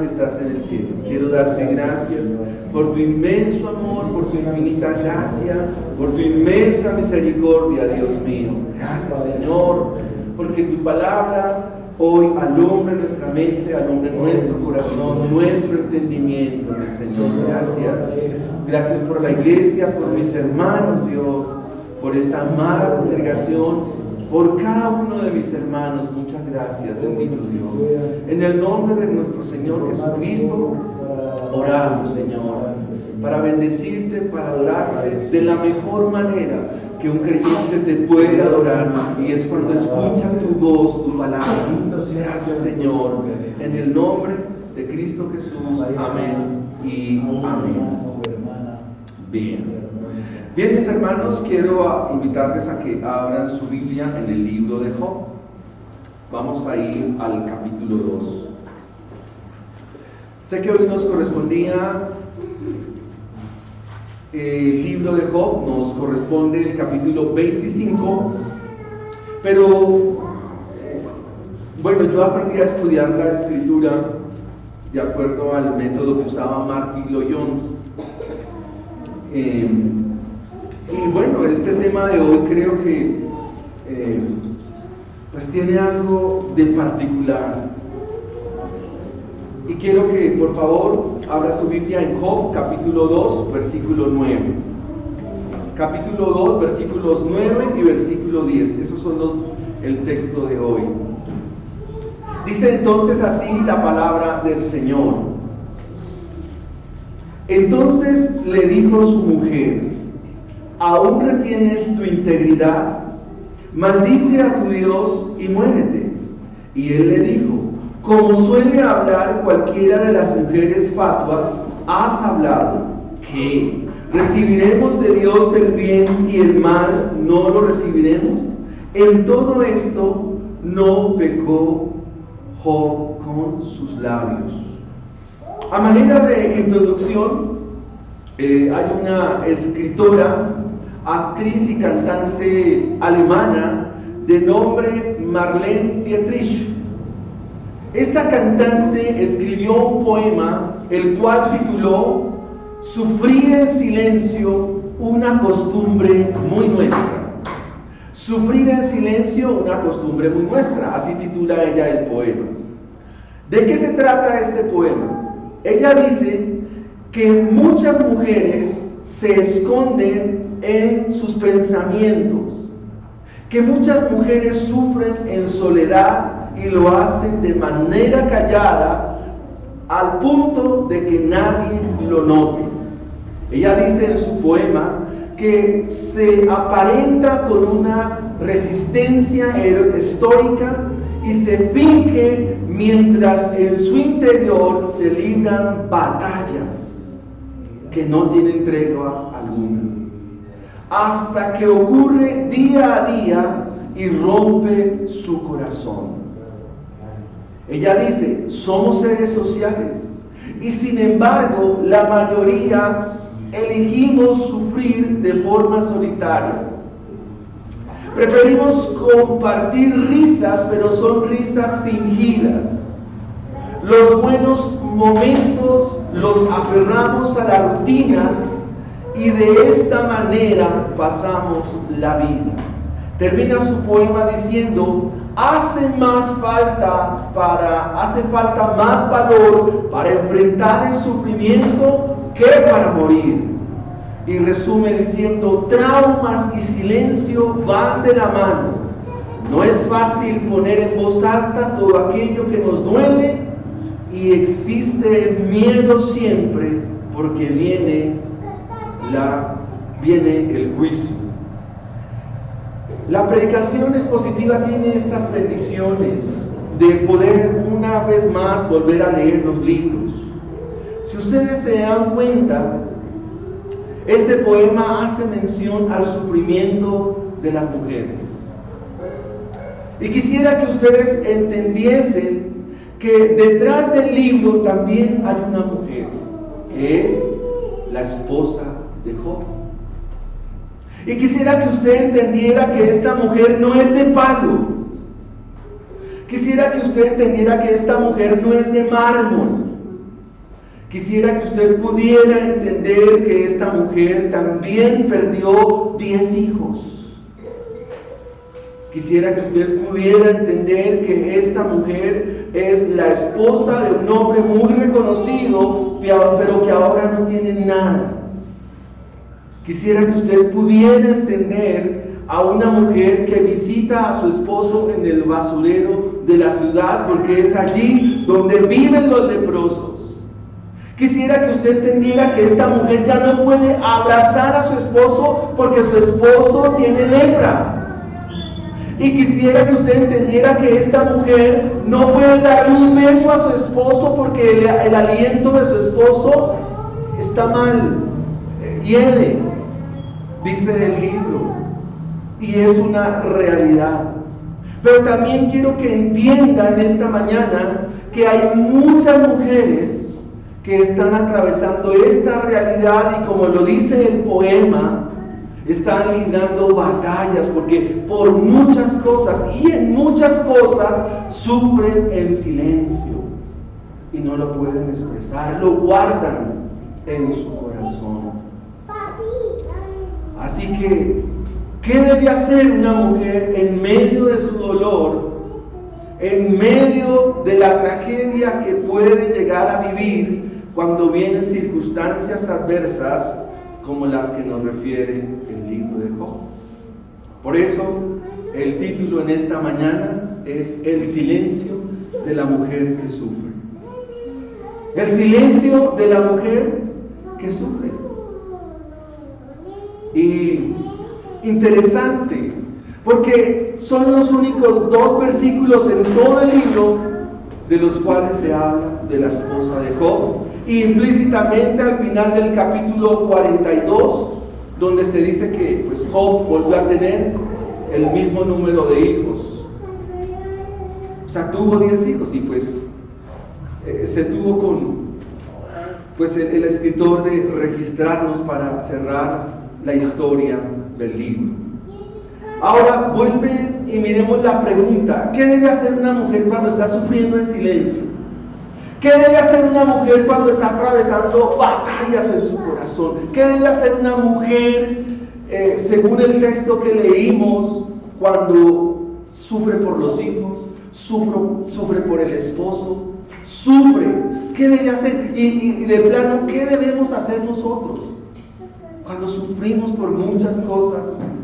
que estás en el cielo, quiero darte gracias por tu inmenso amor, por tu infinita gracia, por tu inmensa misericordia, Dios mío. Gracias, Señor, porque tu palabra hoy alumbra nuestra mente, alumbra nuestro corazón, nuestro entendimiento, mi Señor. Gracias. Gracias por la iglesia, por mis hermanos, Dios, por esta amada congregación, por cada uno de mis hermanos. Muchas gracias, bendito Dios. En el nombre de nuestro Señor Jesucristo, oramos, Señor, para bendecirte, para adorarte de la mejor manera que un creyente te puede adorar, y es cuando escucha tu voz, tu palabra. Gracias, Señor, en el nombre de Cristo Jesús. Amén y amén. Bien, mis hermanos, quiero invitarles a que abran su Biblia en el libro de Job. Vamos a ir al capítulo 2. Sé que hoy nos correspondía el libro de Job, nos corresponde el capítulo 25, pero bueno, yo aprendí a estudiar la escritura de acuerdo al método que usaba Martin Lloyd-Jones. Y bueno, este tema de hoy creo que pues tiene algo de particular. Y quiero que por favor abra su Biblia en Job, capítulo 2, versículo 9. Capítulo 2, versículos 9 y versículo 10. Esos son el texto de hoy. Dice entonces así la palabra del Señor. Entonces le dijo su mujer: ¿aún retienes tu integridad? Maldice a tu Dios y muérete. Y él le dijo: como suele hablar cualquiera de las mujeres fatuas, has hablado. ¿Qué? ¿Recibiremos de Dios el bien y el mal no lo recibiremos? En todo esto no pecó Job con sus labios. A manera de introducción, hay una escritora, actriz y cantante alemana de nombre Marlene Dietrich. Esta cantante escribió un poema, el cual tituló Sufrir en silencio, una costumbre muy nuestra. Sufrir en silencio, una costumbre muy nuestra, así titula ella el poema. ¿De qué se trata este poema? Ella dice que muchas mujeres se esconden en sus pensamientos, que muchas mujeres sufren en soledad y lo hacen de manera callada, al punto de que nadie lo note. Ella dice en su poema que se aparenta con una resistencia estoica y se finge mientras en su interior se libran batallas que no tienen tregua alguna, hasta que ocurre día a día y rompe su corazón. Ella dice: somos seres sociales y sin embargo la mayoría elegimos sufrir de forma solitaria. Preferimos compartir risas, pero son risas fingidas. Los buenos momentos los aferramos a la rutina y de esta manera pasamos la vida. Termina su poema diciendo: hace falta más valor para enfrentar el sufrimiento que para morir. Y resume diciendo: traumas y silencio van de la mano. No es fácil poner en voz alta todo aquello que nos duele, y existe el miedo siempre, porque viene el juicio. La predicación expositiva tiene estas bendiciones de poder una vez más volver a leer los libros. Si ustedes se dan cuenta, este poema hace mención al sufrimiento de las mujeres. Y quisiera que ustedes entendiesen que detrás del libro también hay una mujer, que es la esposa de Job. Y quisiera que usted entendiera que esta mujer no es de palo. Quisiera que usted entendiera que esta mujer no es de mármol. Quisiera que usted pudiera entender que esta mujer también perdió 10 hijos. Quisiera que usted pudiera entender que esta mujer es la esposa de un hombre muy reconocido, pero que ahora no tiene nada. Quisiera que usted pudiera entender a una mujer que visita a su esposo en el basurero de la ciudad, porque es allí donde viven los leprosos. Quisiera que usted entendiera que esta mujer ya no puede abrazar a su esposo porque su esposo tiene lepra. Y quisiera que usted entendiera que esta mujer no puede darle un beso a su esposo porque el aliento de su esposo está mal, hiede, dice el libro, y es una realidad. Pero también quiero que entiendan esta mañana que hay muchas mujeres que están atravesando esta realidad y, como lo dice el poema, están librando batallas porque por muchas cosas y en muchas cosas sufren en silencio y no lo pueden expresar, lo guardan en su corazón. Así que, ¿qué debe hacer una mujer en medio de su dolor, en medio de la tragedia que puede llegar a vivir cuando vienen circunstancias adversas como las que nos refiere el libro de Job? Por eso, el título en esta mañana es El silencio de la mujer que sufre. El silencio de la mujer que sufre. Y interesante, porque son los únicos 2 versículos en todo el libro de los cuales se habla de la esposa de Job, y implícitamente al final del capítulo 42, donde se dice que pues, Job volvió a tener el mismo número de hijos. O sea, tuvo 10 hijos y pues se tuvo con pues el escritor de registrarnos para cerrar la historia del libro. Ahora vuelve y miremos la pregunta: ¿qué debe hacer una mujer cuando está sufriendo en silencio? ¿Qué debe hacer una mujer cuando está atravesando batallas en su corazón? ¿Qué debe hacer una mujer, según el texto que leímos, cuando sufre por los hijos, sufre por el esposo, sufre? ¿Qué debe hacer? Y de plano, ¿qué debemos hacer nosotros cuando sufrimos por muchas cosas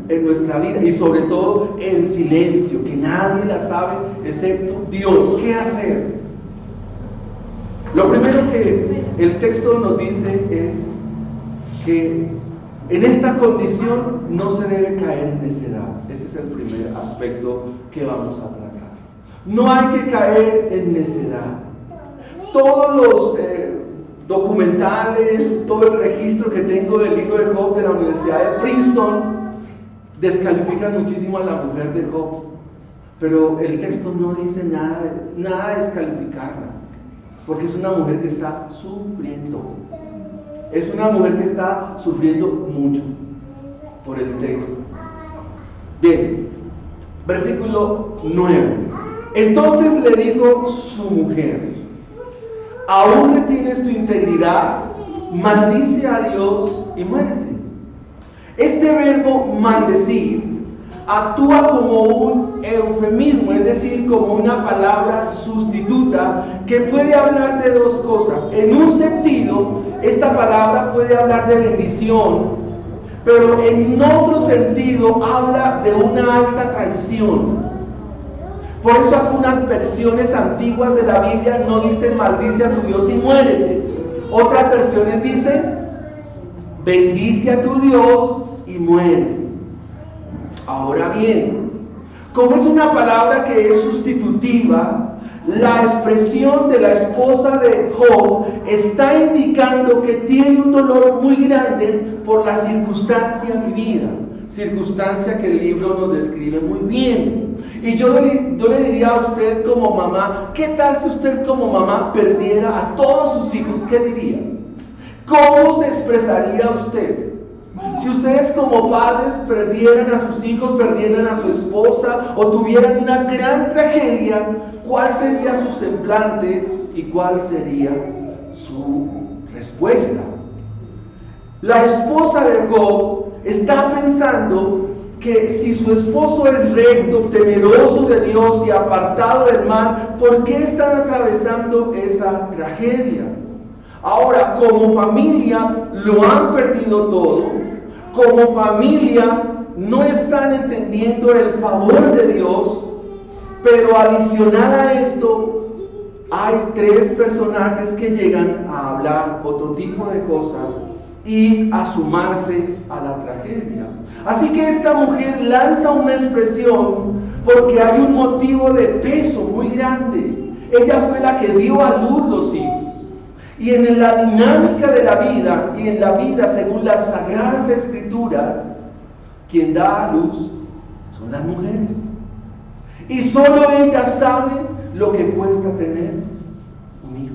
en nuestra vida? Y sobre todo en silencio, que nadie la sabe excepto Dios. ¿Qué hacer? Lo primero que el texto nos dice es que en esta condición no se debe caer en necedad. Ese es el primer aspecto que vamos a tratar. No hay que caer en necedad. Todos los documentales, todo el registro que tengo del libro de Job de la Universidad de Princeton descalifican muchísimo a la mujer de Job, pero el texto no dice nada de descalificarla, porque es una mujer que está sufriendo. Es una mujer que está sufriendo mucho por el texto. Bien, versículo 9. Entonces le dijo su mujer: ¿aún retienes tu integridad? Maldice a Dios y muérete. Este verbo maldecir actúa como un eufemismo, es decir, como una palabra sustituta que puede hablar de 2 cosas. En un sentido, esta palabra puede hablar de bendición, pero en otro sentido habla de una alta traición. Por eso algunas versiones antiguas de la Biblia no dicen maldice a tu Dios y muérete. Otras versiones dicen bendice a tu Dios y muere. Ahora bien, como es una palabra que es sustitutiva, la expresión de la esposa de Job está indicando que tiene un dolor muy grande por la circunstancia vivida, circunstancia que el libro nos describe muy bien. Y yo le diría a usted como mamá, ¿qué tal si usted como mamá perdiera a todos sus hijos? ¿Qué diría? ¿Cómo se expresaría usted? Si ustedes como padres perdieran a sus hijos, perdieran a su esposa o tuvieran una gran tragedia, ¿cuál sería su semblante y cuál sería su respuesta. La esposa de Job está pensando que si su esposo es recto, temeroso de Dios y apartado del mal, ¿por qué están atravesando esa tragedia? Ahora, como familia lo han perdido todo, como familia no están entendiendo el favor de Dios, pero adicional a esto, hay 3 personajes que llegan a hablar otro tipo de cosas y a sumarse a la tragedia. Así que esta mujer lanza una expresión porque hay un motivo de peso muy grande. Ella fue la que dio a luz los hijos. Y en la dinámica de la vida, y en la vida según las Sagradas Escrituras, quien da a luz son las mujeres. Y solo ellas saben lo que cuesta tener un hijo.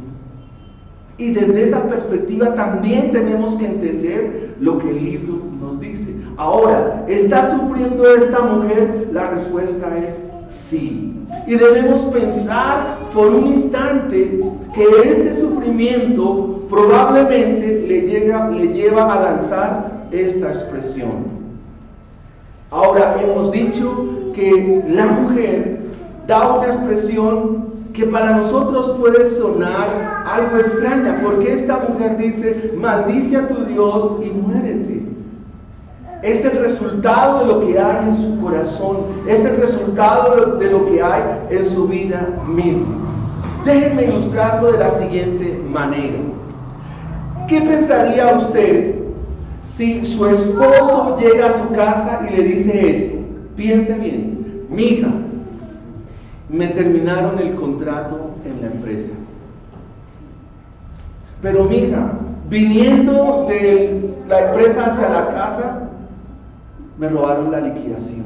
Y desde esa perspectiva también tenemos que entender lo que el libro nos dice. Ahora, ¿está sufriendo esta mujer? La respuesta es sí. Y debemos pensar por un instante que este sufrimiento probablemente le lleva a lanzar esta expresión. Ahora, hemos dicho que la mujer da una expresión que para nosotros puede sonar algo extraña, porque esta mujer dice: maldice a tu Dios y muérete. Es el resultado de lo que hay en su corazón, es el resultado de lo que hay en su vida misma. Déjenme ilustrarlo de la siguiente manera. ¿Qué pensaría usted si su esposo llega a su casa y le dice esto? Piense bien: mija, me terminaron el contrato en la empresa, pero mija, viniendo de la empresa hacia la casa, me robaron la liquidación.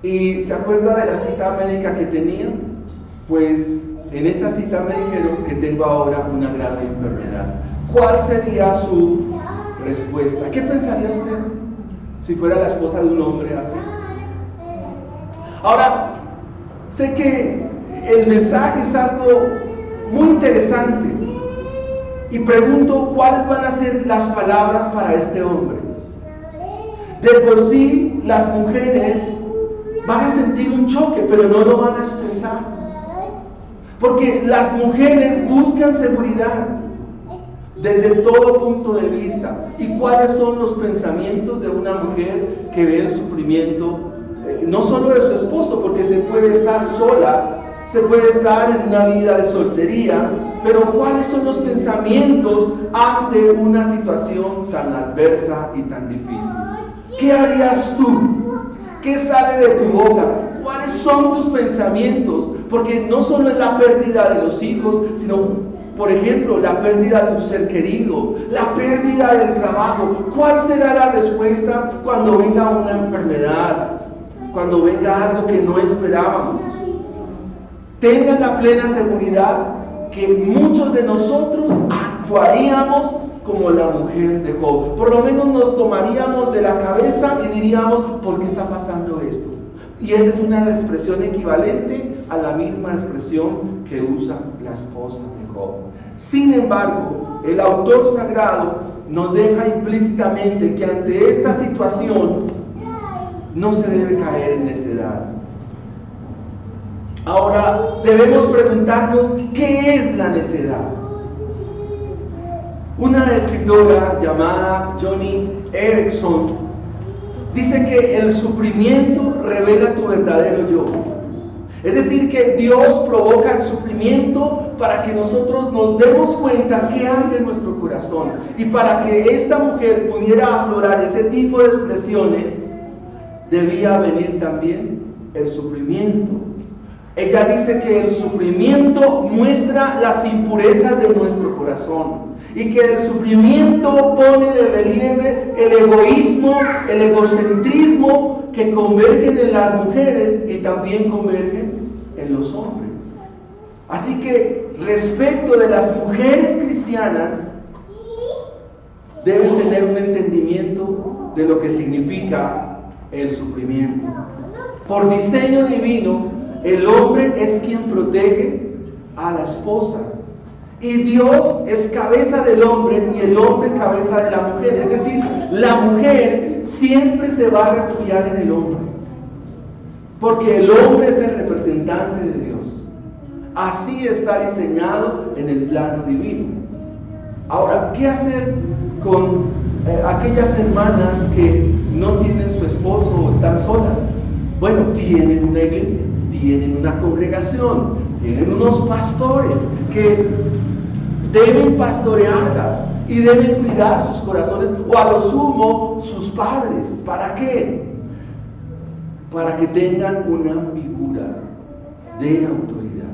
¿Y se acuerda de la cita médica que tenía? Pues en esa cita me dijeron que tengo ahora una grave enfermedad. ¿Cuál sería su respuesta? ¿Qué pensaría usted si fuera la esposa de un hombre así? Ahora, sé que el mensaje es algo muy interesante y pregunto cuáles van a ser las palabras para este hombre. De por sí, las mujeres van a sentir un choque, pero no lo van a expresar, porque las mujeres buscan seguridad desde todo punto de vista. ¿Y cuáles son los pensamientos de una mujer que ve el sufrimiento? No solo de su esposo, porque se puede estar sola, se puede estar en una vida de soltería, pero ¿cuáles son los pensamientos ante una situación tan adversa y tan difícil? ¿Qué harías tú? ¿Qué sale de tu boca? ¿Cuáles son tus pensamientos? Porque no solo es la pérdida de los hijos, sino, por ejemplo, la pérdida de un ser querido, la pérdida del trabajo. ¿Cuál será la respuesta cuando venga una enfermedad? Cuando venga algo que no esperábamos. Tengan la plena seguridad que muchos de nosotros actuaríamos como la mujer de Job. Por lo menos nos tomaríamos de la cabeza y diríamos: ¿por qué está pasando esto? Y esa es una expresión equivalente a la misma expresión que usa la esposa de Job. Sin embargo, el autor sagrado nos deja implícitamente que ante esta situación no se debe caer en necedad. Ahora debemos preguntarnos: ¿qué es la necedad? Una escritora llamada Joni Eareckson dice que el sufrimiento revela tu verdadero yo. Es decir, que Dios provoca el sufrimiento para que nosotros nos demos cuenta qué hay en nuestro corazón. Y para que esta mujer pudiera aflorar ese tipo de expresiones, debía venir también el sufrimiento. Ella dice que el sufrimiento muestra las impurezas de nuestro corazón y que el sufrimiento pone de relieve el egoísmo, el egocentrismo que convergen en las mujeres y también convergen en los hombres. Así que respecto de las mujeres cristianas, deben tener un entendimiento de lo que significa el sufrimiento. Por diseño divino, el hombre es quien protege a la esposa Y Dios es cabeza del hombre y el hombre cabeza de la mujer. Es decir, la mujer siempre se va a refugiar en el hombre, porque el hombre es el representante de Dios. Así está diseñado en el plano divino. Ahora, ¿qué hacer con aquellas hermanas que no tienen su esposo o están solas? Bueno, tienen una iglesia, tienen una congregación, tienen unos pastores que deben pastorearlas y deben cuidar sus corazones, o a lo sumo sus padres. ¿Para qué? Para que tengan una figura de autoridad,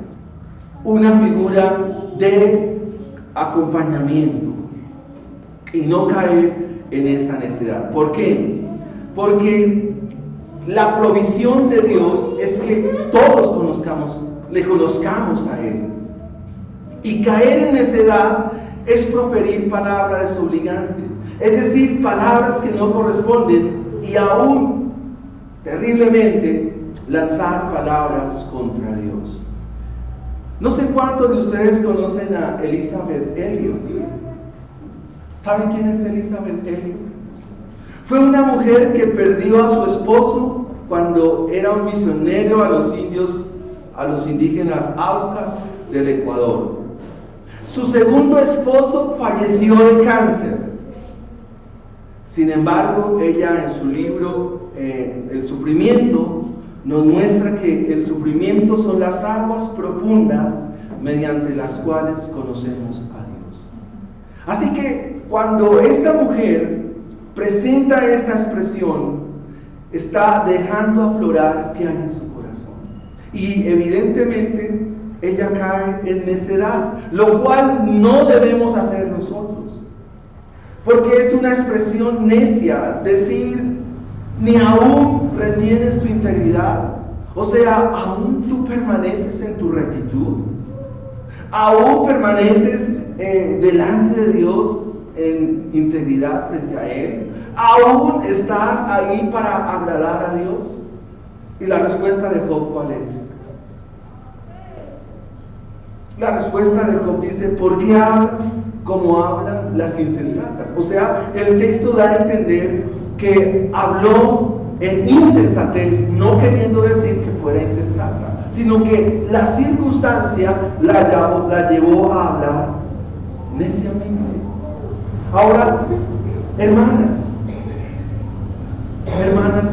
una figura de acompañamiento y no caer en esa necedad. ¿Por qué? Porque la provisión de Dios es que todos le conozcamos a Él. Y caer en necedad es proferir palabras desobligantes, es decir, palabras que no corresponden, y aún, terriblemente, lanzar palabras contra Dios. No sé cuántos de ustedes conocen a Elizabeth Elliot. ¿Saben quién es Elizabeth Elliot? Fue una mujer que perdió a su esposo cuando era un misionero a los indígenas Aucas del Ecuador. Su segundo esposo falleció de cáncer. Sin embargo, ella en su libro, El sufrimiento, nos muestra que el sufrimiento son las aguas profundas mediante las cuales conocemos a Dios. Así que cuando esta mujer presenta esta expresión, está dejando aflorar qué hay en su corazón. Y evidentemente ella cae en necedad, lo cual no debemos hacer nosotros, porque es una expresión necia decir: ni aún retienes tu integridad. O sea, aún tú permaneces en tu rectitud, aún permaneces delante de Dios en integridad frente a Él, aún estás ahí para agradar a Dios. Y la respuesta de Job, ¿cuál es? La respuesta de Job dice: ¿por qué hablas como hablan las insensatas? O sea, el texto da a entender que habló en insensatez, no queriendo decir que fuera insensata, sino que la circunstancia la llevó a hablar neciamente. Ahora, hermanas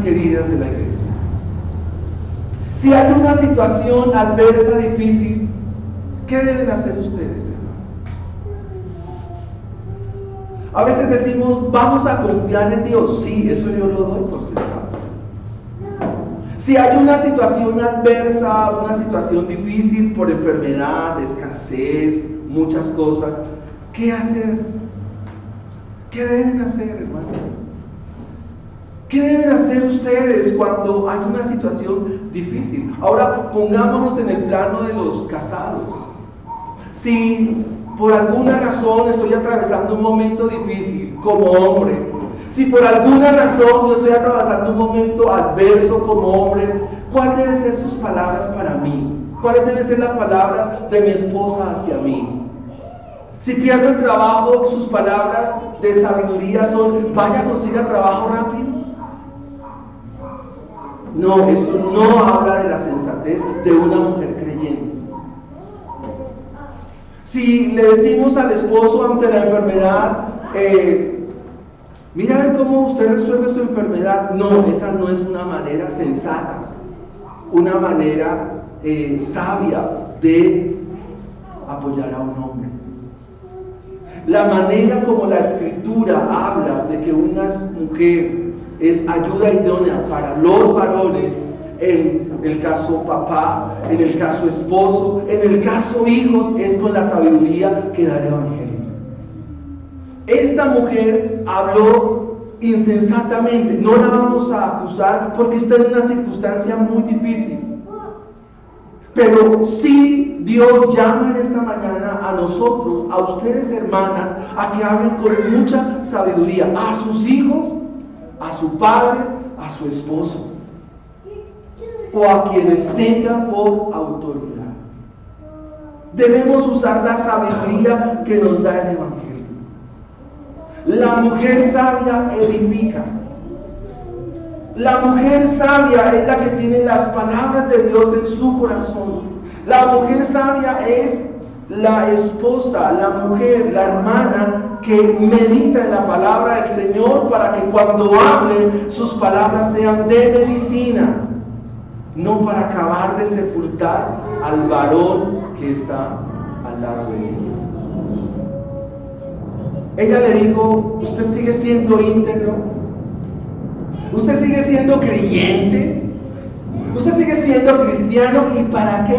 queridas de la iglesia, si hay una situación adversa, difícil, ¿qué deben hacer ustedes, hermanos? A veces decimos: vamos a confiar en Dios. Sí, eso yo lo doy por sentado. Si hay una situación adversa, una situación difícil por enfermedad, escasez, muchas cosas, ¿qué hacer? ¿Qué deben hacer, hermanos? ¿Qué deben hacer ustedes cuando hay una situación difícil? Ahora pongámonos en el plano de los casados. Si por alguna razón estoy atravesando un momento difícil como hombre, si por alguna razón yo estoy atravesando un momento adverso como hombre, ¿cuáles deben ser sus palabras para mí? ¿Cuáles deben ser las palabras de mi esposa hacia mí? Si pierdo el trabajo, sus palabras de sabiduría son: vaya, consiga trabajo rápido. No, eso no habla de la sensatez de una mujer creyente. Si le decimos al esposo ante la enfermedad: mira a ver cómo usted resuelve su enfermedad, no, esa no es una manera sensata, una manera sabia de apoyar a un hombre. La manera como la Escritura habla de que una mujer es ayuda idónea para los varones, en el caso papá, en el caso esposo, en el caso hijos, es con la sabiduría que da el Evangelio. Esta mujer habló insensatamente, no la vamos a acusar porque está en una circunstancia muy difícil. Pero sí, Dios llama en esta mañana a nosotros, a ustedes, hermanas, a que hablen con mucha sabiduría a sus hijos, a su padre, a su esposo, o a quienes tengan por autoridad. Debemos usar la sabiduría que nos da el Evangelio. La mujer sabia edifica. La mujer sabia es la que tiene las palabras de Dios en su corazón. La mujer sabia es la esposa, la mujer, la hermana que medita en la palabra del Señor para que cuando hable sus palabras sean de medicina, no para acabar de sepultar al varón que está al lado de ella. Ella le dijo: usted sigue siendo íntegro, usted sigue siendo creyente, usted sigue siendo cristiano, ¿y para qué?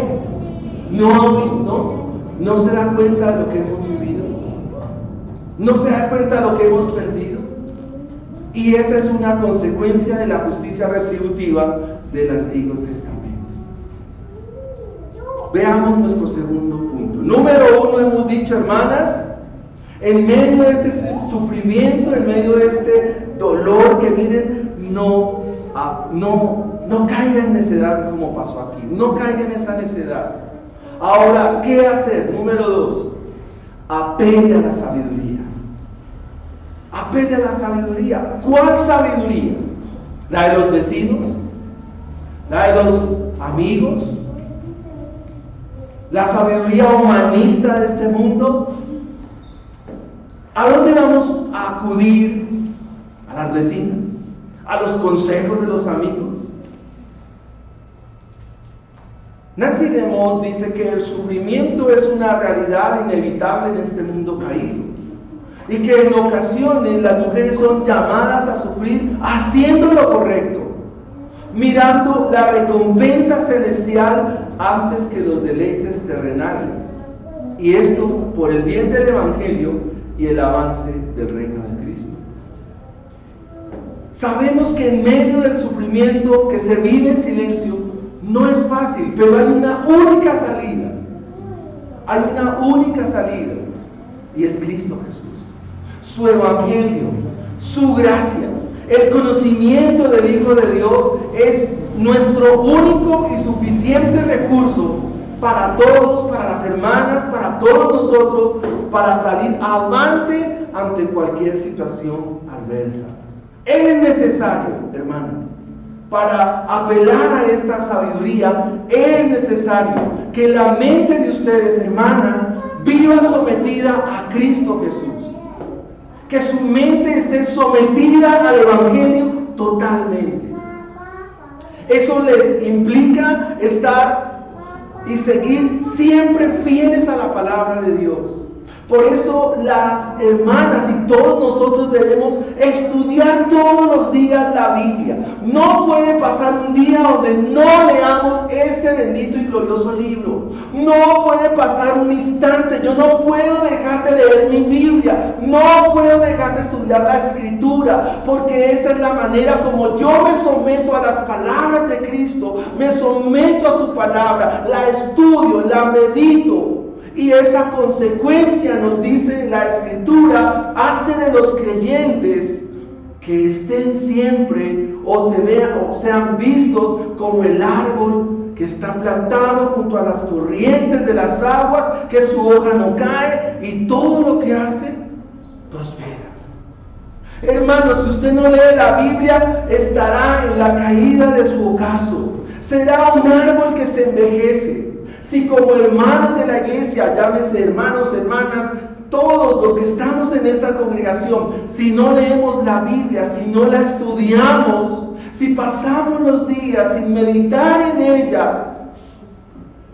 No se da cuenta de lo que hemos vivido, no se da cuenta de lo que hemos perdido. Y esa es una consecuencia de la justicia retributiva del Antiguo Testamento. Veamos nuestro segundo punto. Número 1, hemos dicho, hermanas, en medio de este sufrimiento, en medio de este dolor que viene, no caiga en necedad como pasó aquí, no caiga en esa necedad. Ahora, ¿qué hacer? Número 2, apele a la sabiduría. Apele a la sabiduría. ¿Cuál sabiduría? ¿La de los vecinos? ¿La de los amigos? ¿La sabiduría humanista de este mundo? ¿A dónde vamos a acudir? ¿A las vecinas? ¿A los consejos de los amigos? Nancy DeMoss dice que el sufrimiento es una realidad inevitable en este mundo caído y que en ocasiones las mujeres son llamadas a sufrir haciendo lo correcto, mirando la recompensa celestial antes que los deleites terrenales, y esto por el bien del Evangelio y el avance del reino de Cristo. Sabemos que en medio del sufrimiento que se vive en silencio no es fácil, pero hay una única salida. Hay una única salida, y es Cristo Jesús. Su Evangelio, su gracia, el conocimiento del Hijo de Dios es nuestro único y suficiente recurso para todos, para las hermanas, para todos nosotros, para salir avante ante cualquier situación adversa. Es necesario, hermanas, para apelar a esta sabiduría, es necesario que la mente de ustedes, hermanas, viva sometida a Cristo Jesús. Que su mente esté sometida al Evangelio totalmente. Eso les implica estar y seguir siempre fieles a la palabra de Dios. Por eso las hermanas y todos nosotros debemos estudiar todos los días la Biblia. No puede pasar un día donde no leamos este bendito y glorioso libro. No puede pasar un instante. Yo no puedo dejar de leer mi Biblia. No puedo dejar de estudiar la Escritura, porque esa es la manera como yo me someto a las palabras de Cristo. Me someto a su palabra, la estudio, la medito. Y esa consecuencia, nos dice la Escritura, hace de los creyentes que estén siempre o sean vistos como el árbol que está plantado junto a las corrientes de las aguas, que su hoja no cae y todo lo que hace prospera. Hermanos, si usted no lee la Biblia, estará en la caída de su ocaso. Será un árbol que se envejece. Si como hermanos de la iglesia, llámese hermanos, hermanas, todos los que estamos en esta congregación, si no leemos la Biblia, si no la estudiamos, si pasamos los días sin meditar en ella,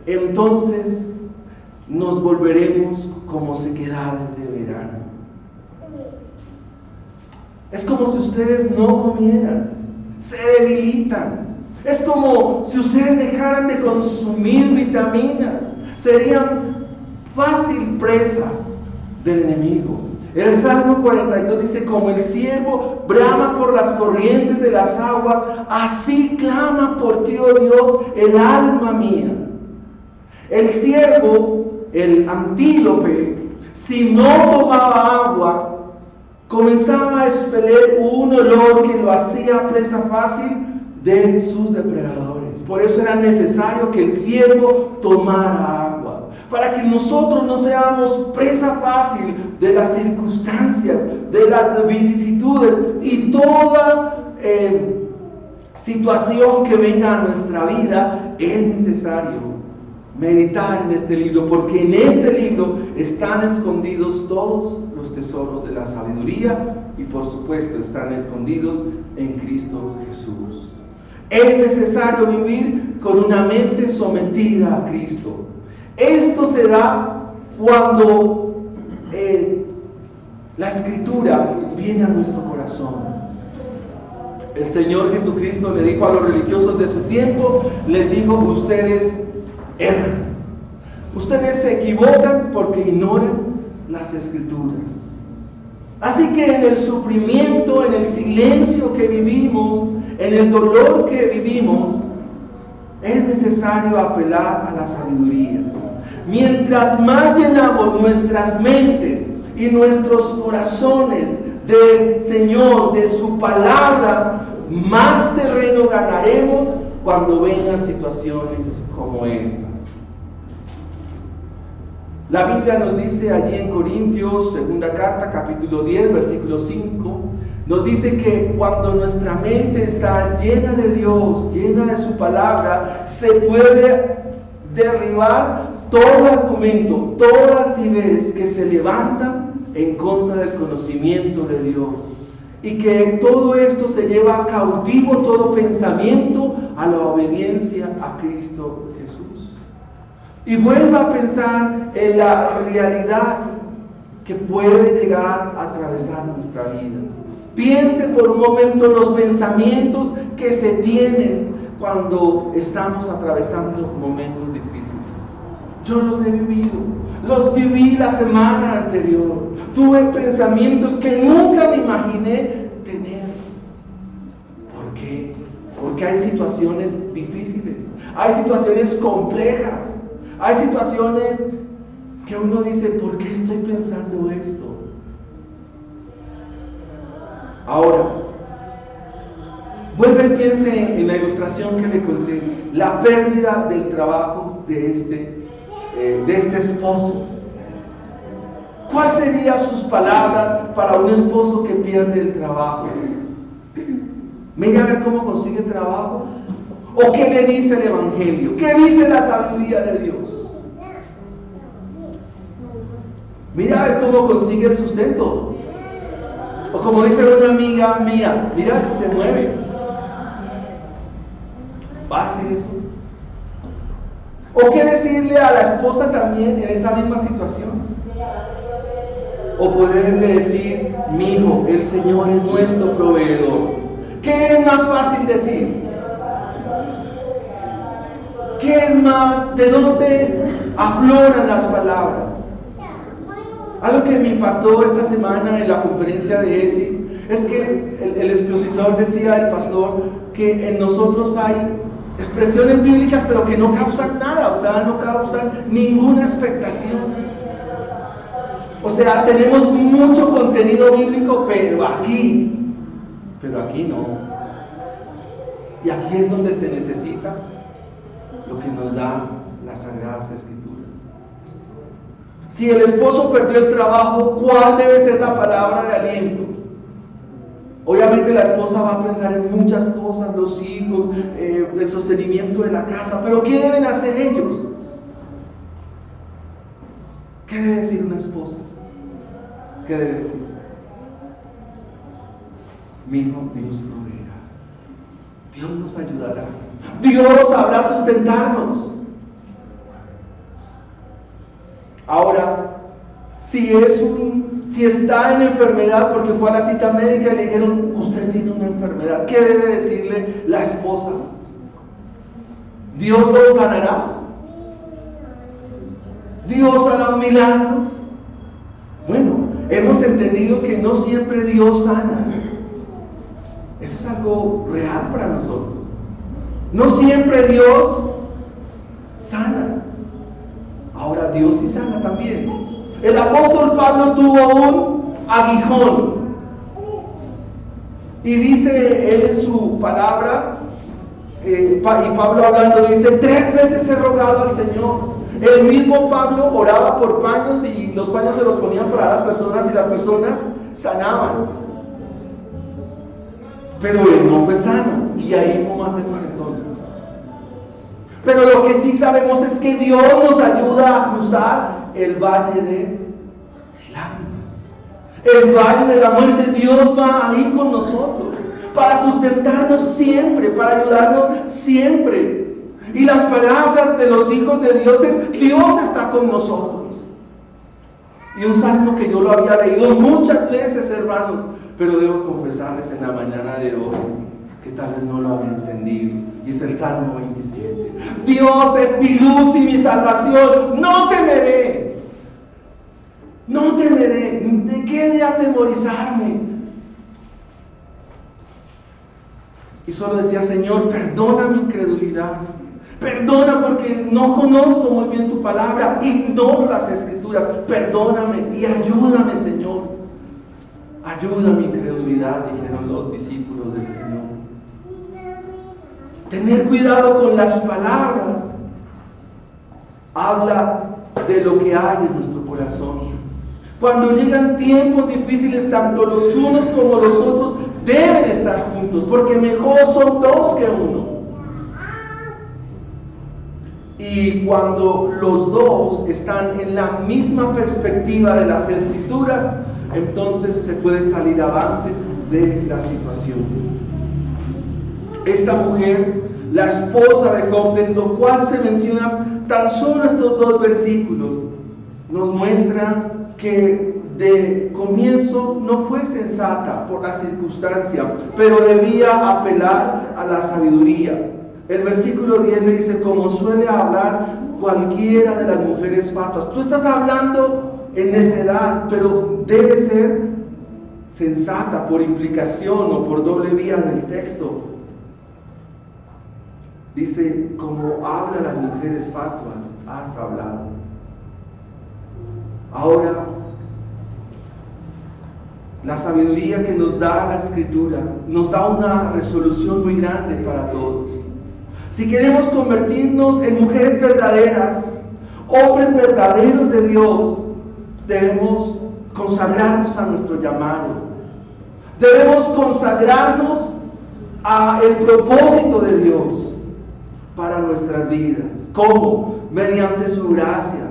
entonces nos volveremos como sequedades de verano. Es como si ustedes no comieran, se debilitan. Es como si ustedes dejaran de consumir vitaminas, serían fácil presa del enemigo. El Salmo 42 dice: como el ciervo brama por las corrientes de las aguas, así clama por ti, oh Dios, el alma mía. El ciervo, el antílope, si no tomaba agua, comenzaba a expeler un olor que lo hacía presa fácil de sus depredadores. Por eso era necesario que el ciervo tomara agua. para que nosotros no seamos presa fácil de las circunstancias, de las vicisitudes y toda situación que venga a nuestra vida. Es necesario meditar en este libro, porque en este libro están escondidos todos los tesoros de la sabiduría y por supuesto están escondidos en Cristo Jesús. Es necesario vivir con una mente sometida a Cristo. Esto se da cuando la Escritura viene a nuestro corazón. El Señor Jesucristo le dijo a los religiosos de su tiempo, les dijo: ustedes erran, ustedes se equivocan porque ignoran las Escrituras. Así que en el sufrimiento, en el silencio que vivimos, en el dolor que vivimos, es necesario apelar a la sabiduría. Mientras más llenamos nuestras mentes y nuestros corazones del Señor, de su palabra, más terreno ganaremos cuando vengan situaciones como estas. La Biblia nos dice allí en Corintios, segunda carta, capítulo 10, versículo 5, nos dice que cuando nuestra mente está llena de Dios, llena de su palabra, se puede derribar todo argumento, toda altivez que se levanta en contra del conocimiento de Dios. Y que todo esto se lleva cautivo, todo pensamiento, a la obediencia a Cristo Jesús. Y vuelva a pensar en la realidad que puede llegar a atravesar nuestra vida. Piense por un momento los pensamientos que se tienen cuando estamos atravesando momentos difíciles. Yo los he vivido, los viví la semana anterior. Tuve pensamientos que nunca me imaginé tener. ¿Por qué? Porque hay situaciones difíciles, hay situaciones complejas, hay situaciones que uno dice: ¿por qué estoy pensando esto? Ahora, vuelve y piense en la ilustración que le conté, la pérdida del trabajo de este esposo. ¿Cuáles serían sus palabras para un esposo que pierde el trabajo? Mira a ver cómo consigue trabajo. ¿O qué le dice el Evangelio? ¿Qué dice la sabiduría de Dios? Mira a ver cómo consigue el sustento. O como dice una amiga mía, mira si se mueve. ¿Va a decir eso? ¿O qué decirle a la esposa también en esta misma situación? O poderle decir: mi hijo, el Señor es nuestro proveedor. ¿Qué es más fácil decir? ¿Qué es más? ¿De dónde afloran las palabras? Algo que me impactó esta semana en la conferencia de ESI es que el expositor decía, el pastor, que en nosotros hay expresiones bíblicas pero que no causan nada, o sea, no causan ninguna expectación. O sea, tenemos mucho contenido bíblico, pero aquí no. Y aquí es donde se necesita lo que nos da las Sagradas Escrituras. Si el esposo perdió el trabajo, ¿cuál debe ser la palabra de aliento? Obviamente la esposa va a pensar en muchas cosas, los hijos, el sostenimiento de la casa, pero ¿qué deben hacer ellos? ¿Qué debe decir una esposa? ¿Qué debe decir? Mi hijo, Dios proveerá, Dios nos ayudará, Dios sabrá sustentarnos. Ahora, si está en enfermedad porque fue a la cita médica y le dijeron: usted tiene una enfermedad, ¿qué debe decirle la esposa? ¿Dios lo sanará? ¿Dios hará un milagro? Bueno, hemos entendido que no siempre Dios sana. Eso es algo real para nosotros. No siempre Dios sana. Ahora, Dios sí sana también. El apóstol Pablo tuvo un aguijón. Y dice él en su palabra, y Pablo hablando dice: 3 veces he rogado al Señor El mismo Pablo oraba por paños y los paños se los ponían para las personas y las personas sanaban. Pero él no fue sano. ¿Y ahí cómo hacemos entonces? Pero lo que sí sabemos es que Dios nos ayuda a cruzar el valle de lágrimas, el valle de la muerte. Dios va ahí con nosotros para sustentarnos siempre, para ayudarnos siempre. Y las palabras de los hijos de Dios es: Dios está con nosotros. Y un salmo que yo lo había leído muchas veces, hermanos, pero debo confesarles en la mañana de hoy que tal vez no lo había entendido, y es el Salmo 27. Dios es mi luz y mi salvación, no temeré, no temeré. ¿De qué de atemorizarme? Y solo decía: Señor, perdona mi incredulidad, perdona porque no conozco muy bien tu palabra, ignoro las escrituras, perdóname y ayúdame, Señor. Ayuda mi incredulidad, dijeron los discípulos del Señor. Tener cuidado con las palabras habla de lo que hay en nuestro corazón. Cuando llegan tiempos difíciles, tanto los unos como los otros deben estar juntos, porque mejor son dos que uno. Y cuando los dos están en la misma perspectiva de las Escrituras, entonces se puede salir avante de las situaciones. Esta mujer, la esposa de Job, de lo cual se mencionan tan solo estos dos versículos, nos muestra que de comienzo no fue sensata por la circunstancia, pero debía apelar a la sabiduría. El versículo 10 le dice: como suele hablar cualquiera de las mujeres fatuas. Tú estás hablando en necedad, pero debe ser sensata por implicación o por doble vía del texto. Dice: como hablan las mujeres fatuas, has hablado. Ahora, la sabiduría que nos da la Escritura nos da una resolución muy grande para todos. Si queremos convertirnos en mujeres verdaderas, hombres verdaderos de Dios, debemos consagrarnos a nuestro llamado. Debemos consagrarnos al propósito de Dios para nuestras vidas. ¿Cómo? Mediante su gracia,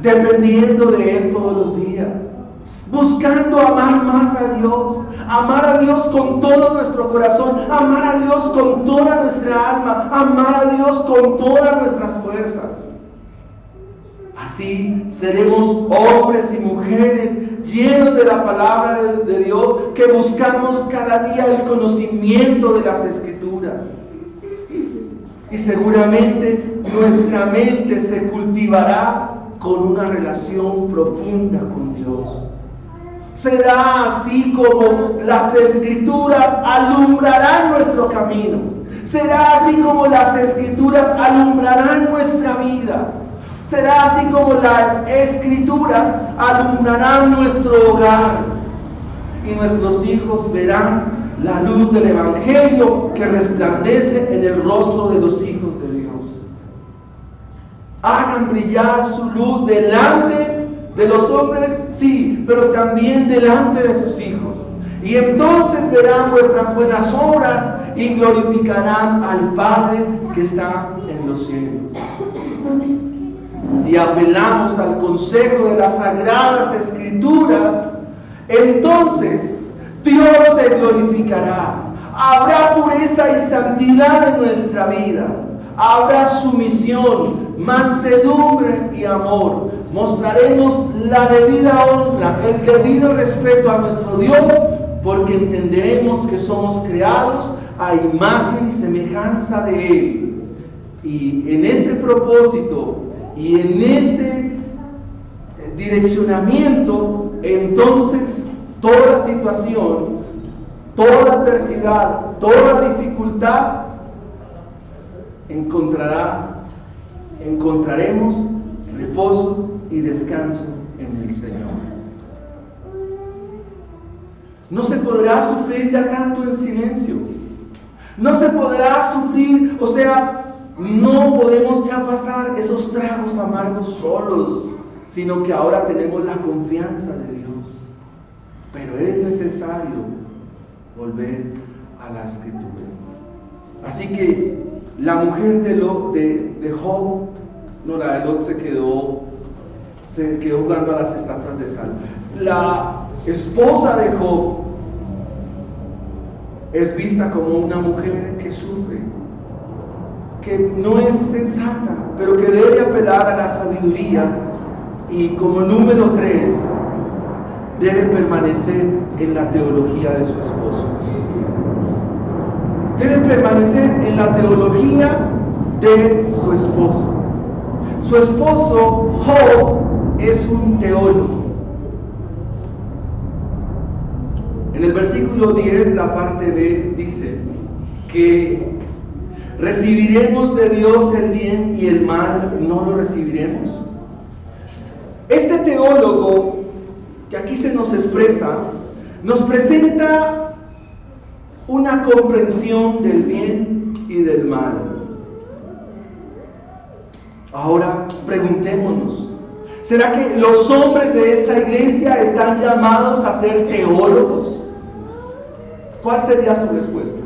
dependiendo de Él todos los días, buscando amar más a Dios con todo nuestro corazón, amar a Dios con toda nuestra alma, amar a Dios con todas nuestras fuerzas. Así seremos hombres y mujeres llenos de la palabra de Dios, que buscamos cada día el conocimiento de las Escrituras. Y seguramente nuestra mente se cultivará con una relación profunda con Dios. Será así como las Escrituras alumbrarán nuestro camino. Será así como las Escrituras alumbrarán nuestra vida. Será así como las Escrituras alumbrarán nuestro hogar. Y nuestros hijos verán la luz del Evangelio que resplandece en el rostro de los hijos de Dios. Hagan brillar su luz delante de los hombres, sí, pero también delante de sus hijos. Y entonces verán vuestras buenas obras y glorificarán al Padre que está en los cielos. Si apelamos al consejo de las Sagradas Escrituras, entonces Dios se glorificará. Habrá pureza y santidad en nuestra vida. Habrá sumisión, mansedumbre y amor. Mostraremos la debida honra, el debido respeto a nuestro Dios, porque entenderemos que somos creados a imagen y semejanza de Él. Y en ese propósito y en ese direccionamiento, entonces toda situación, toda adversidad, toda dificultad, encontraremos reposo y descanso en el Señor. No se podrá sufrir ya tanto en silencio. No se podrá sufrir, no podemos ya pasar esos tragos amargos solos, sino que ahora tenemos la confianza de Dios. Pero es necesario volver a la Escritura. Así que la mujer de Job, no, la de Lot se quedó jugando a las estatuas de sal. La esposa de Job es vista como una mujer que sufre, que no es sensata, pero que debe apelar a la sabiduría, y como número 3, debe permanecer en la teología de su esposo. Debe permanecer en la teología de su esposo. Su esposo, Job, es un teólogo. En el versículo 10, la parte B, dice que ¿recibiremos de Dios el bien y el mal no lo recibiremos? Este teólogo que aquí se nos expresa, nos presenta una comprensión del bien y del mal. Ahora preguntémonos, ¿será que los hombres de esta iglesia están llamados a ser teólogos? ¿Cuál sería su respuesta?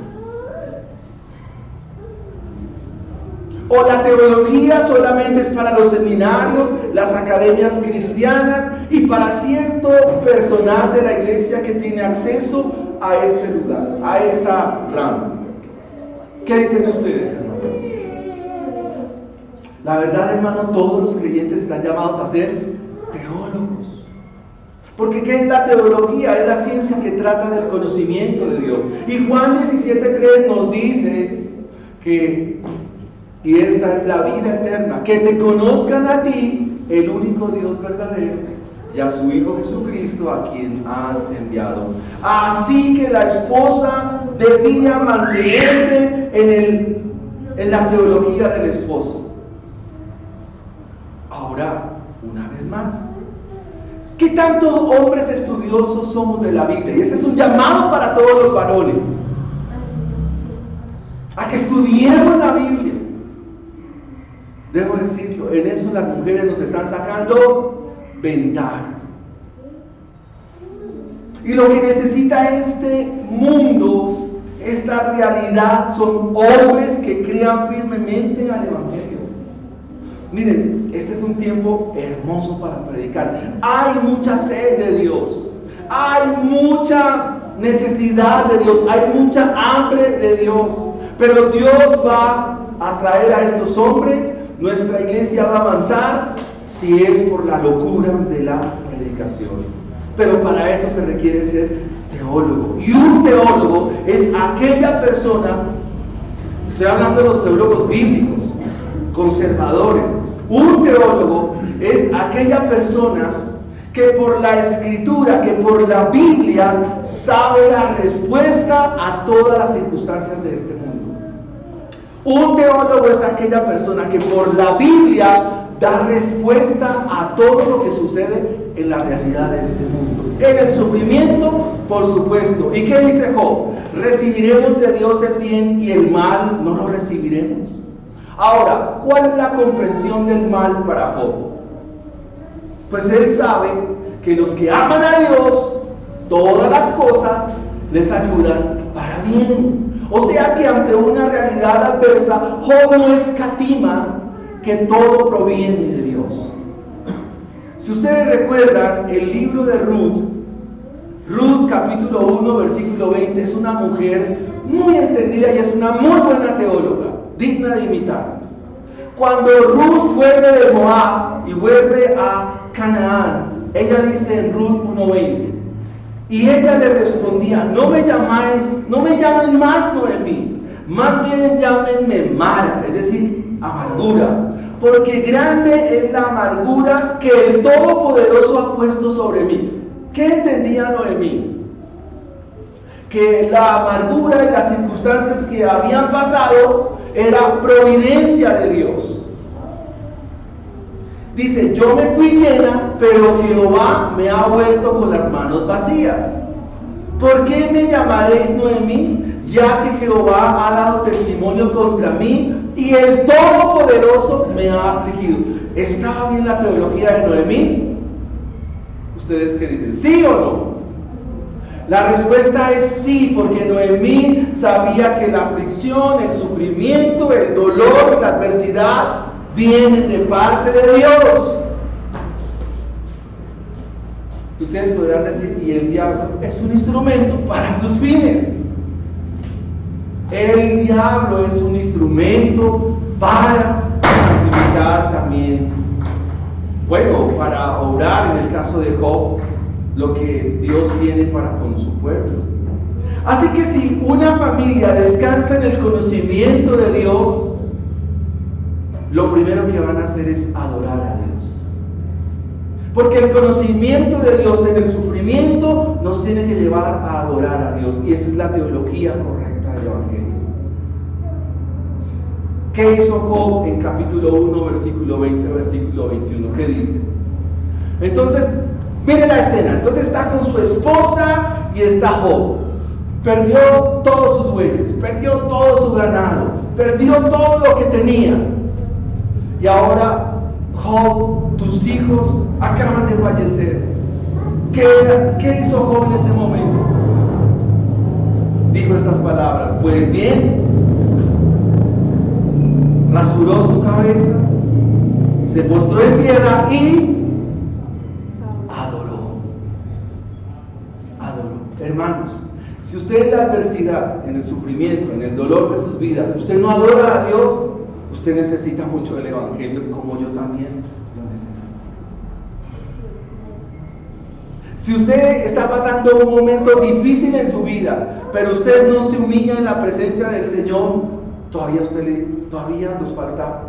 ¿O la teología solamente es para los seminarios, las academias cristianas y para cierto personal de la iglesia que tiene acceso a este lugar, a esa rama? ¿Qué dicen ustedes, hermanos? La verdad, hermano, todos los creyentes están llamados a ser teólogos. Porque ¿qué es la teología? Es la ciencia que trata del conocimiento de Dios. Y Juan 17:3 nos dice que, y esta es la vida eterna, que te conozcan a ti, el único Dios verdadero, y a su Hijo Jesucristo, a quien has enviado. Así que la esposa debía mantenerse en la teología del esposo. Ahora, una vez más, ¿qué tantos hombres estudiosos somos de la Biblia? Y este es un llamado para todos los varones, a que estudiemos la Biblia. Debo decirlo, en eso las mujeres nos están sacando ventaja. Y lo que necesita este mundo, esta realidad, son hombres que crean firmemente al Evangelio. Miren, este es un tiempo hermoso para predicar. Hay mucha sed de Dios, hay mucha necesidad de Dios, hay mucha hambre de Dios. Pero Dios va a traer a estos hombres. Nuestra iglesia va a avanzar si es por la locura de la predicación. Pero para eso se requiere ser teólogo. Y un teólogo es aquella persona, estoy hablando de los teólogos bíblicos, conservadores. Un teólogo es aquella persona que por la Escritura, que por la Biblia, sabe la respuesta a todas las circunstancias de este mundo. Un teólogo es aquella persona que por la Biblia da respuesta a todo lo que sucede en la realidad de este mundo. En el sufrimiento, por supuesto. ¿Y qué dice Job? ¿Recibiremos de Dios el bien y el mal no lo recibiremos? Ahora, ¿cuál es la comprensión del mal para Job? Pues él sabe que los que aman a Dios, todas las cosas les ayudan para bien. O sea que ante una realidad adversa, Job no escatima que todo proviene de Dios. Si ustedes recuerdan el libro de Ruth capítulo 1, versículo 20, es una mujer muy entendida y es una muy buena teóloga, digna de imitar. Cuando Ruth vuelve de Moab y vuelve a Canaán, ella dice en Ruth 1:20, y ella le respondía: no me llamen más Noemí, más bien llámenme Mara, es decir, amargura, porque grande es la amargura que el Todopoderoso ha puesto sobre mí. ¿Qué entendía Noemí? Que la amargura y las circunstancias que habían pasado era providencia de Dios. Dice: yo me fui llena, pero Jehová me ha vuelto con las manos vacías. ¿Por qué me llamaréis Noemí? Ya que Jehová ha dado testimonio contra mí, y el Todopoderoso me ha afligido. ¿Estaba bien la teología de Noemí? ¿Ustedes qué dicen? ¿Sí o no? La respuesta es sí, porque Noemí sabía que la aflicción, el sufrimiento, el dolor y la adversidad vienen de parte de Dios. Ustedes podrán decir, y el diablo es un instrumento para sus fines. El diablo es un instrumento para santificar también, bueno, para obrar en el caso de Job, lo que Dios tiene para con su pueblo. Así que si una familia descansa en el conocimiento de Dios, lo primero que van a hacer es adorar a Dios. Porque el conocimiento de Dios en el sufrimiento nos tiene que llevar a adorar a Dios. Y esa es la teología correcta del Evangelio. ¿Qué hizo Job en capítulo 1, versículo 20, versículo 21? ¿Qué dice? Entonces, mire la escena. Entonces está con su esposa y está Job. Perdió todos sus bueyes, perdió todo su ganado, perdió todo lo que tenía. Y ahora, Job, tus hijos acaban de fallecer. ¿Qué hizo Job en ese momento? Dijo estas palabras: pues bien, rasuró su cabeza, se postró en tierra y adoró. Hermanos, si usted en la adversidad, en el sufrimiento, en el dolor de sus vidas, usted no adora a Dios, usted necesita mucho el Evangelio, como yo también lo necesito. Si usted está pasando un momento difícil en su vida, pero usted no se humilla en la presencia del Señor, todavía nos falta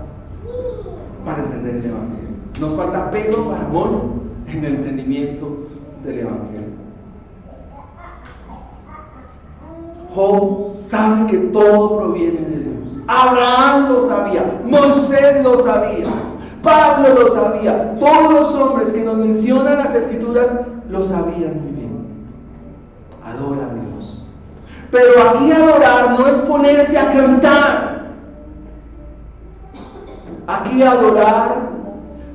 para entender el Evangelio. Nos falta pelo para mono en el entendimiento del Evangelio. Job sabe que todo proviene de Dios. Abraham lo sabía, Moisés lo sabía, Pablo lo sabía, todos los hombres que nos mencionan las Escrituras lo sabían muy bien. Adora a Dios. Pero aquí adorar no es ponerse a cantar. Aquí adorar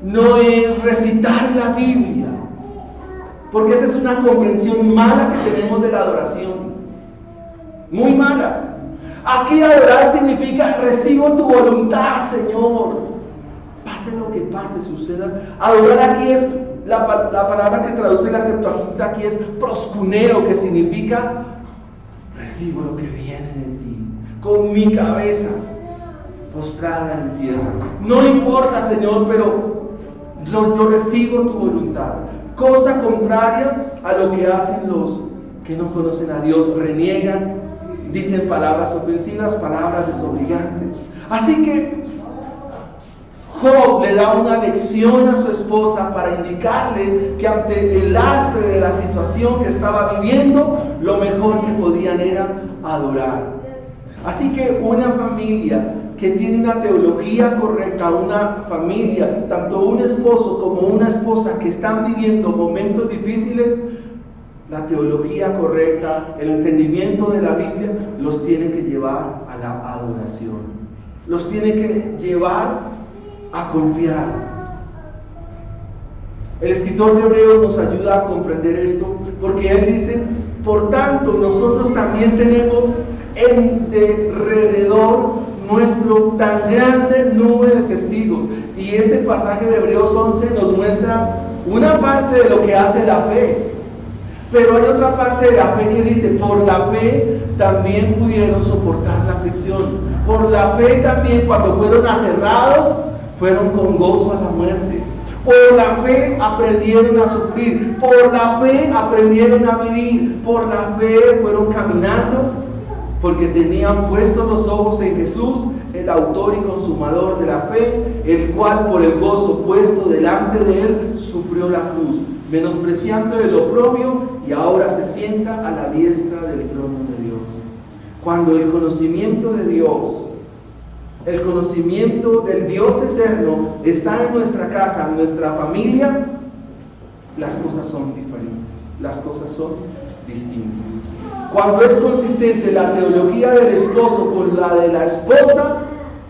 no es recitar la Biblia, porque esa es una comprensión mala que tenemos de la adoración. Muy mala. Aquí adorar significa: recibo tu voluntad, Señor. Pase lo que pase, suceda. Adorar aquí es la palabra que traduce la Septuaginta, aquí es proskuneo, que significa: recibo lo que viene de ti, con mi cabeza postrada en tierra. No importa, Señor, pero yo recibo tu voluntad. Cosa contraria a lo que hacen los que no conocen a Dios. Reniegan, dicen palabras ofensivas, palabras desobligantes. Así que Job le da una lección a su esposa para indicarle que ante el lastre de la situación que estaba viviendo, lo mejor que podían era adorar. Así que una familia que tiene una teología correcta, una familia, tanto un esposo como una esposa que están viviendo momentos difíciles, la teología correcta, el entendimiento de la Biblia, los tiene que llevar a la adoración. Los tiene que llevar a confiar. El escritor de Hebreos nos ayuda a comprender esto, porque él dice: por tanto, nosotros también tenemos en derredor nuestro tan grande nube de testigos. Y ese pasaje de Hebreos 11 nos muestra una parte de lo que hace la fe. Pero hay otra parte de la fe que dice: por la fe también pudieron soportar la aflicción. Por la fe también, cuando fueron aserrados, fueron con gozo a la muerte. Por la fe aprendieron a sufrir. Por la fe aprendieron a vivir. Por la fe fueron caminando, porque tenían puestos los ojos en Jesús, el autor y consumador de la fe, el cual por el gozo puesto delante de él sufrió la cruz, menospreciando el oprobio, y ahora se sienta a la diestra del trono de Dios. Cuando el conocimiento de Dios, el conocimiento del Dios eterno está en nuestra casa, en nuestra familia, las cosas son diferentes, las cosas son distintas. Cuando es consistente la teología del esposo con la de la esposa,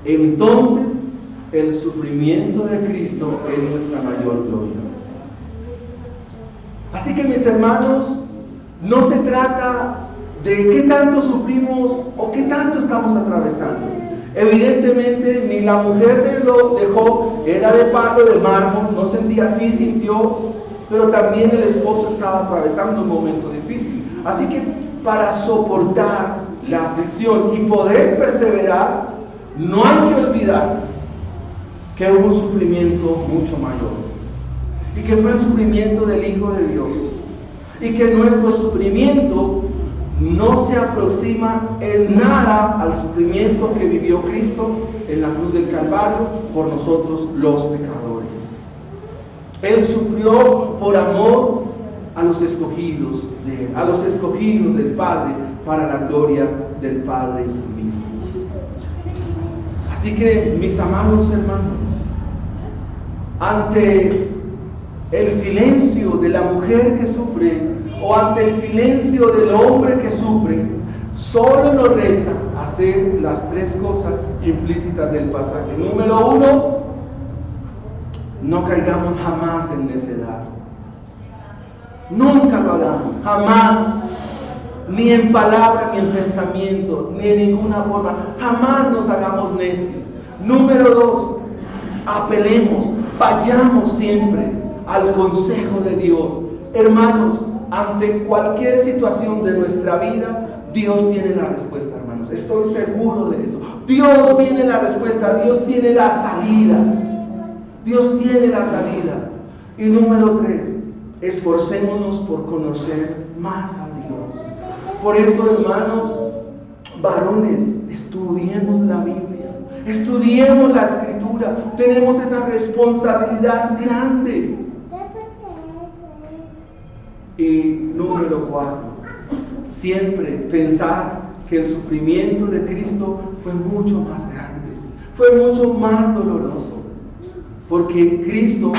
entonces el sufrimiento de Cristo es nuestra mayor gloria. Así que, mis hermanos, no se trata de qué tanto sufrimos o qué tanto estamos atravesando. Evidentemente, ni la mujer de Job era de palo, de mármol, no sentía así, sintió, pero también el esposo estaba atravesando un momento difícil. Así que para soportar la aflicción y poder perseverar, no hay que olvidar que hubo un sufrimiento mucho mayor, y que fue el sufrimiento del Hijo de Dios, y que nuestro sufrimiento no se aproxima en nada al sufrimiento que vivió Cristo en la cruz del Calvario por nosotros los pecadores. Él sufrió por amor a los escogidos del Padre, para la gloria del Padre mismo. Así que, mis amados hermanos, ante el silencio de la mujer que sufre, o ante el silencio del hombre que sufre, solo nos resta hacer las tres cosas implícitas del pasaje. Número 1, no caigamos jamás en necedad. Nunca lo hagamos, jamás, ni en palabra, ni en pensamiento, ni en ninguna forma. Jamás nos hagamos necios. Número 2, apelemos, vayamos siempre al consejo de Dios. Hermanos, ante cualquier situación de nuestra vida, Dios tiene la respuesta, hermanos. Estoy seguro de eso. Dios tiene la respuesta, Dios tiene la salida. Dios tiene la salida. Y número 3, esforcémonos por conocer más a Dios. Por eso, hermanos, varones, estudiemos la Biblia, estudiemos la Escritura. Tenemos esa responsabilidad grande. Y número 4, siempre pensar que el sufrimiento de Cristo fue mucho más grande, fue mucho más doloroso, porque Cristo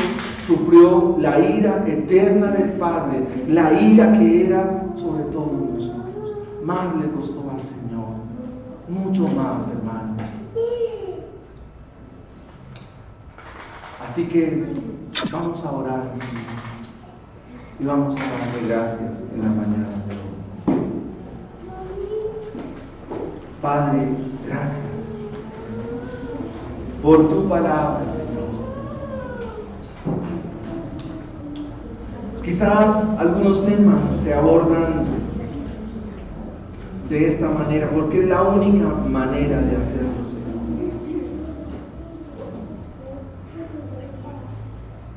sufrió la ira eterna del Padre, la ira que era sobre todos nosotros. Más le costó al Señor, mucho más, hermano. Así que vamos a orar al Señor y vamos a darle gracias en la mañana de hoy. Padre, gracias por tu palabra, Señor. Quizás algunos temas se abordan de esta manera, porque es la única manera de hacerlo, Señor.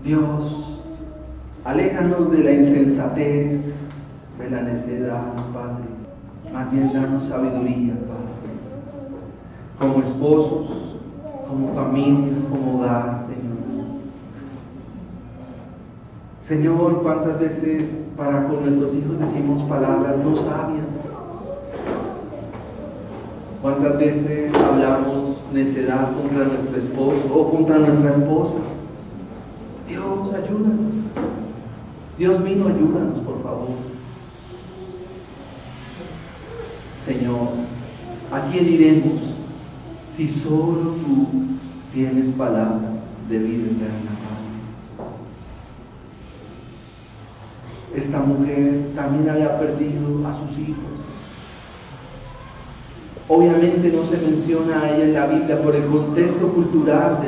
Dios, aléjanos de la insensatez, de la necedad, Padre. Más bien danos sabiduría, Padre. Como esposos, como familia, como hogar, Señor. Señor, ¿cuántas veces para con nuestros hijos decimos palabras no sabias? ¿Cuántas veces hablamos necedad contra nuestro esposo o contra nuestra esposa? Dios, ayúdanos. Dios mío, ayúdanos, por favor. Señor, ¿a quién iremos si solo tú tienes palabras de vida eterna, Padre? Esta mujer también había perdido a sus hijos. Obviamente no se menciona a ella en la Biblia por el contexto cultural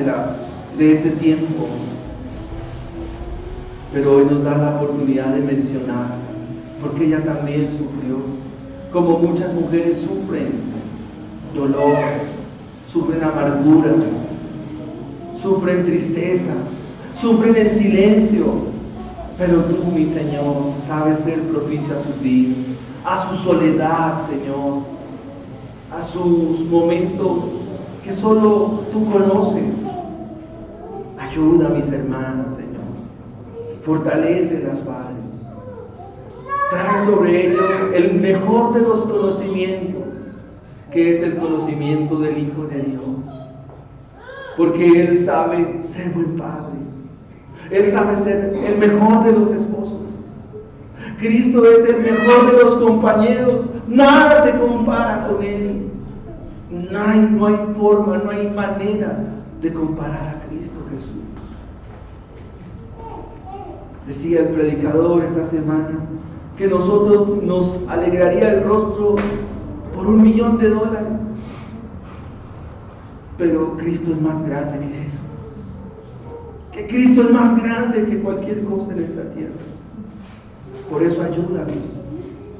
de ese tiempo, pero hoy nos da la oportunidad de mencionar, porque ella también sufrió, como muchas mujeres sufren dolor, sufren amargura, sufren tristeza, sufren en silencio, pero tú, mi Señor, sabes ser propicio a sus días, a su soledad, Señor, a sus momentos que solo tú conoces. Ayuda a mis hermanas, Señor. Fortalécelas, Padre. Trae sobre ellos el mejor de los conocimientos, que es el conocimiento del Hijo de Dios. Porque Él sabe ser buen Padre. Él sabe ser el mejor de los esposos. Cristo es el mejor de los compañeros. Nada se compara con Él. No hay forma, no hay manera de comparar a Cristo Jesús. Decía el predicador esta semana que nosotros nos alegraría el rostro por $1.000.000. Pero Cristo es más grande que eso. Que Cristo es más grande que cualquier cosa en esta tierra. Por eso ayúdanos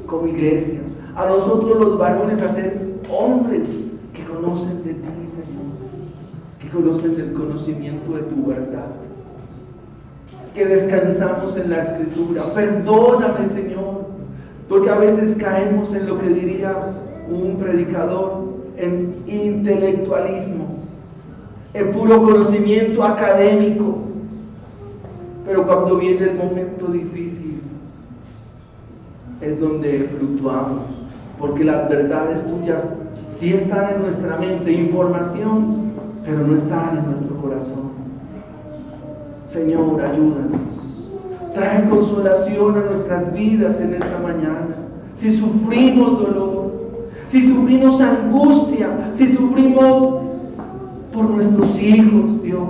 como iglesia, a nosotros los varones, a ser hombres que conocen de ti, Señor, que conocen del conocimiento de tu verdad, que descansamos en la Escritura. Perdóname, Señor, porque a veces caemos en lo que diría un predicador, en intelectualismo, en puro conocimiento académico. Pero cuando viene el momento difícil es donde fluctuamos, porque las verdades tuyas sí están en nuestra mente, información, pero no están en nuestro corazón. Señor, ayúdanos. Trae consolación a nuestras vidas en esta mañana. Si sufrimos dolor, si sufrimos angustia, si sufrimos por nuestros hijos, Dios,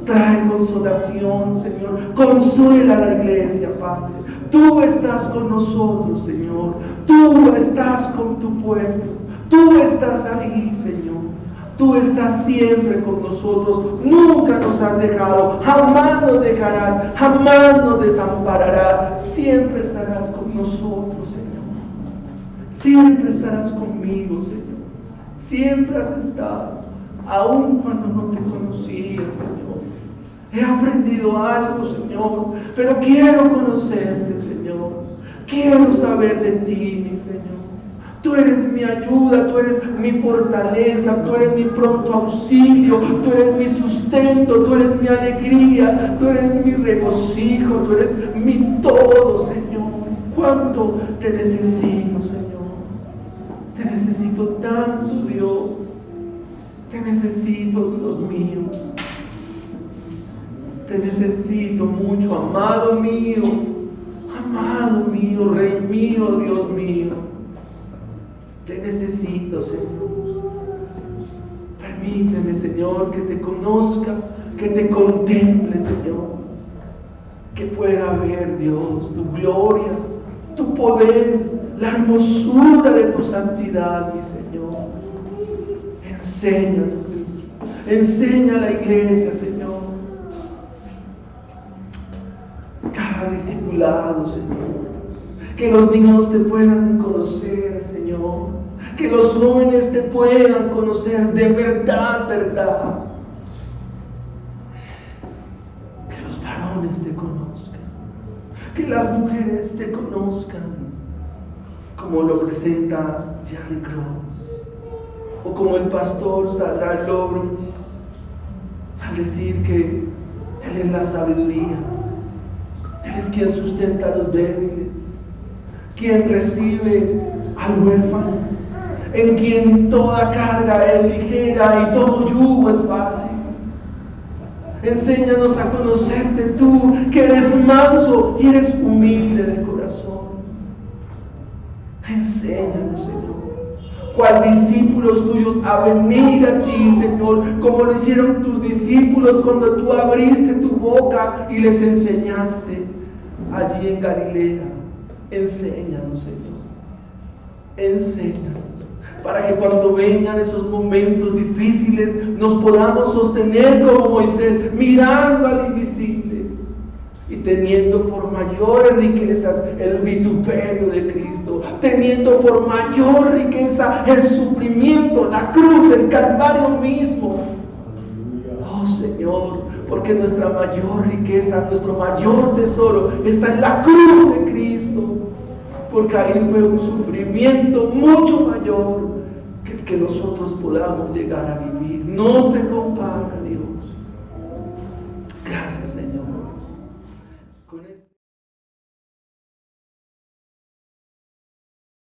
trae consolación, Señor. Consuela a la iglesia, Padre. Tú estás con nosotros, Señor. Tú estás con tu pueblo. Tú estás ahí, Señor. Tú estás siempre con nosotros. Nunca nos has dejado. Jamás nos dejarás. Jamás nos desampararás. Siempre estarás con nosotros, Señor. Siempre estarás conmigo, Señor. Siempre has estado. Aun cuando no te conocía, Señor. He aprendido algo, Señor, pero quiero conocerte, Señor. Quiero saber de ti, mi Señor. Tú eres mi ayuda, tú eres mi fortaleza, tú eres mi pronto auxilio, tú eres mi sustento, tú eres mi alegría, tú eres mi regocijo, tú eres mi todo, Señor. Cuánto te necesito, Señor. Te necesito tanto, Dios. Te necesito, Dios mío. Te necesito mucho, amado mío, Rey mío, Dios mío. Te necesito, Señor. Permíteme, Señor, que te conozca, que te contemple, Señor. Que pueda ver, Dios, tu gloria, tu poder, la hermosura de tu santidad, mi Señor. Enséñanos, Jesús. Enseña a la iglesia, Señor. Cada discipulado, Señor. Que los niños te puedan conocer, Señor. Que los jóvenes te puedan conocer de verdad, verdad. Que los varones te conozcan. Que las mujeres te conozcan. Como lo presenta Jerry Cross. O como el pastor Sadrak Lobros, al decir que Él es la sabiduría. Él es quien sustenta a los débiles, quien recibe al huérfano, en quien toda carga es ligera y todo yugo es fácil. Enséñanos a conocerte tú, que eres manso y eres humilde de corazón. Enséñanos, Señor, cual discípulos tuyos, a venir a ti, Señor, como lo hicieron tus discípulos cuando tú abriste tu boca y les enseñaste allí en Galilea. Enséñanos, Señor. Enséñanos, para que cuando vengan esos momentos difíciles nos podamos sostener como Moisés, mirando al invisible y teniendo por mayores riquezas el vituperio de Cristo, teniendo por mayor riqueza el sufrimiento, la cruz, el Calvario mismo. Oh, Señor, porque nuestra mayor riqueza, nuestro mayor tesoro está en la cruz de Cristo, porque ahí fue un sufrimiento mucho mayor que el que nosotros podamos llegar a vivir. No se compara, Dios. Gracias, Señor.